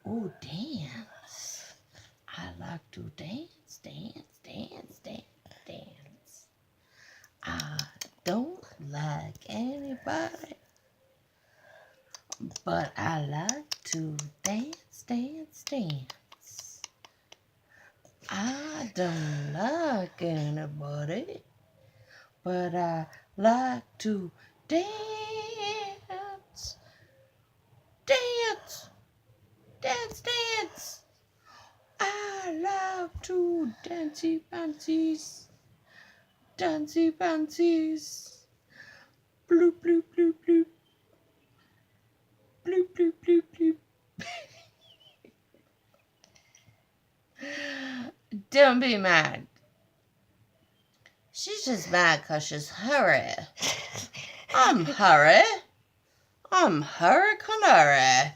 Oh, dance. I like to dance, dance, dance, dance, dance. I don't like anybody, but I like to dance, dance, dance. I don't like anybody, but I like to dance, dance, dance, dance. I love to dancey fancies, dancey fancies. Bloop, bloop, bloop, bloop, bloop, bloop, bloop, bloop. Don't be mad. She's just mad 'cause she's hurry. I'm hurry. I'm hurry canary.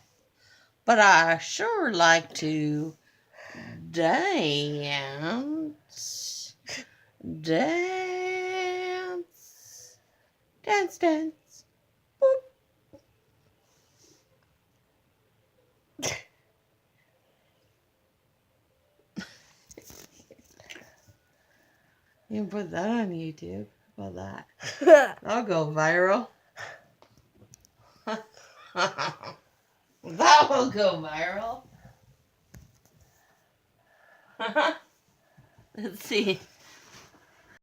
But I sure like to dance. Dance. Dance, dance. Boop. You can put that on YouTube. How about that? That'll go viral. That will go viral. Let's see.